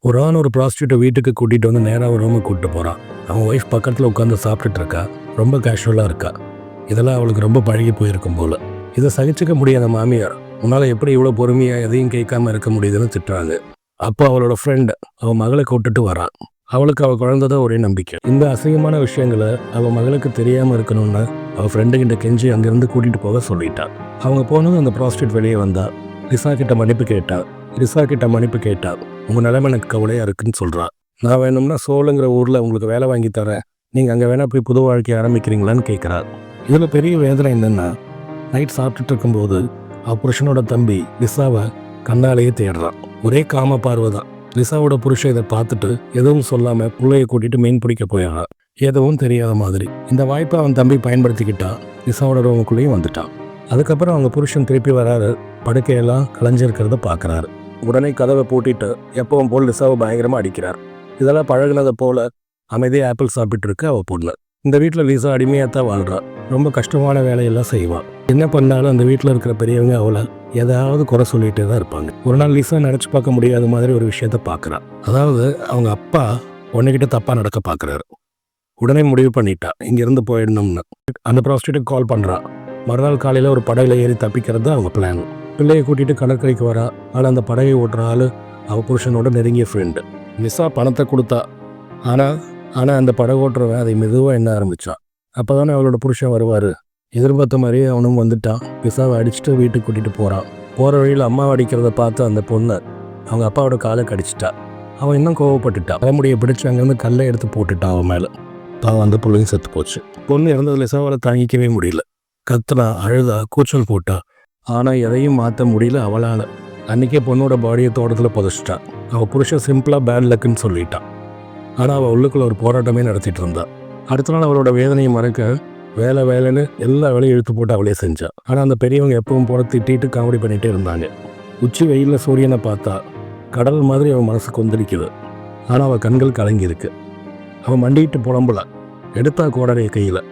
ஒரு ஆண் ஒரு ப்ராஸ்டியூட்டை வீட்டுக்கு கூட்டிகிட்டு வந்து நேராக ஒரு ரூமுக்கு கூப்பிட்டு போகிறான். அவன் ஒய்ஃப் பக்கத்தில் உட்காந்து சாப்பிட்டுட்டு இருக்கா. ரொம்ப கேஷுவலாக இருக்கா. இதெல்லாம் அவளுக்கு ரொம்ப பழகி போயிருக்கும் போல். இதை சகிச்சிக்க முடியாத மாமியார், உன்னால் எப்படி இவ்வளோ பொறுமையாக எதையும் கேட்காம இருக்க முடியுதுன்னு திட்டுறாங்க. அப்போ அவளோட ஃப்ரெண்டு அவன் மகளை கூப்பிட்டுட்டு வரான். அவளுக்கு அவள் குழந்தைதான் ஒரே நம்பிக்கை. இந்த அசிங்கமான விஷயங்களை அவள் மகளுக்கு தெரியாமல் இருக்கணும்னு அவள் ஃப்ரெண்டுகிட்ட கெஞ்சி அங்கேருந்து கூட்டிகிட்டு போக சொல்லிட்டான். அவங்க போனதும் அந்த ப்ராஸ்டியூட் வெளியே வந்தா. லிசா கிட்ட மன்னிப்பு கேட்டா. உங்கள் நிலைமை எனக்கு கவலையாக இருக்குன்னு சொல்கிறான். நான் வேணும்னா சோலுங்கிற ஊரில் உங்களுக்கு வேலை வாங்கி தரேன், நீங்கள் அங்கே வேணால் போய் புது வாழ்க்கையை ஆரம்பிக்கிறீங்களான்னு கேட்குறார். இதில் பெரிய வேதனை என்னென்னா, நைட் சாப்பிட்டுட்டு இருக்கும்போது அவள் புருஷனோட தம்பி லிசாவை கண்ணாலேயே தேடுறான். ஒரே காம பார்வை தான். லிசாவோட புருஷன் இதை பார்த்துட்டு எதுவும் சொல்லாமல் பிள்ளையை கூட்டிகிட்டு மீன் பிடிக்க போயிடுறான். எதுவும் தெரியாத மாதிரி. இந்த வாய்ப்பை அவன் தம்பி பயன்படுத்திக்கிட்டா. லிசாவோட ரூமுக்குள்ளேயும் வந்துட்டான். அதுக்கப்புறம் அவங்க புருஷன் திருப்பி வராரு. படுக்கையெல்லாம் கலைஞ்சிருக்கிறத பார்க்குறாரு. உடனே கதவை பூட்டிட்டு எப்பவும் போல் லிசாவை பயங்கரமாக அடிக்கிறார். இதெல்லாம் பழகினதை போல் அமைதியாக ஆப்பிள் சாப்பிட்டு இருக்கு அவள் பொண்ணு. இந்த வீட்டில் லிசா அடிமையாக தான் வாழ்கிறாள். ரொம்ப கஷ்டமான வேலையெல்லாம் செய்வாள். என்ன பண்ணாலும் அந்த வீட்டில் இருக்கிற பெரியவங்க அவளை ஏதாவது குறை சொல்லிகிட்டே தான் இருப்பாங்க. ஒரு நாள் லிசா நினச்சி பார்க்க முடியாத மாதிரி ஒரு விஷயத்த பார்க்குறான். அதாவது அவங்க அப்பா பொண்ணுக்கிட்ட தப்பாக நடக்க பார்க்குறாரு. உடனே முடிவு பண்ணிட்டா இங்கேருந்து போயிடணும்னு. அந்த ப்ராஸ்டியூட்டுக்கு கால் பண்ணுறான். மறுநாள் காலையில் ஒரு படகுல ஏறி தப்பிக்கிறது தான் அவங்க பிளான். பிள்ளையை கூட்டிகிட்டு கடற்கரைக்கு வரா. ஆனால் அந்த படகை ஓட்டுற ஆள் அவள் புருஷனோட நெருங்கிய ஃப்ரெண்டு. லிசா பணத்தை கொடுத்தா. ஆனால் அந்த படகு ஓட்டுறவன் அதை மெதுவாக எண்ண ஆரம்பித்தான். அப்போ தானே அவளோட புருஷன் வருவார். எதிர்பார்த்த மாதிரியே அவனும் வந்துட்டான். லிசாவை அடிச்சுட்டு வீட்டுக்கு கூட்டிகிட்டு போகிறான். போகிற வழியில் அம்மாவை அடிக்கிறத பார்த்து அந்த பொண்ணு அவங்க அப்பாவோட காலை கடிச்சிட்டா. அவன் இன்னும் கோவப்பட்டுட்டா. தலைமுடியை பிடிச்சி அங்கேருந்து கல்லை எடுத்து போட்டுட்டான் அவன் மேலே. அவன் அந்த பிள்ளையும் செத்து போச்சு. பொண்ணு இறந்தது லிசாவால் தாங்கிக்கவே முடியல. கத்துனா, அழுதா, கூச்சல் போட்டா. ஆனால் எதையும் மாற்ற முடியல அவளால். அன்றைக்கே பொண்ணோட பாடியை தோட்டத்தில் புதைச்சிட்டா. அவள் புருஷன் சிம்பிளாக பேட் லக்குன்னு சொல்லிட்டான். ஆனால் அவள் உள்ளுக்குள்ள ஒரு போராட்டமே நடத்திட்டு இருந்தா. அடுத்த நாள் அவளோட வேதனையை மறக்க வேலைன்னு எல்லா வேலையும் இழுத்து போட்டு அவளே செஞ்சாள். ஆனால் அந்த பெரியவங்க எப்பவும் போல திட்டிட்டு காமெடி பண்ணிகிட்டே இருந்தாங்க. உச்சி வெயிலில் சூரியனை பார்த்தா கடல் மாதிரி அவன் மனசு கொந்தளிக்குது. ஆனால் அவள் கண்கள் கலங்கியிருக்கு. அவன் மண்டிகிட்டு புலம்புல. எடுத்தா கோடரைய கையில்.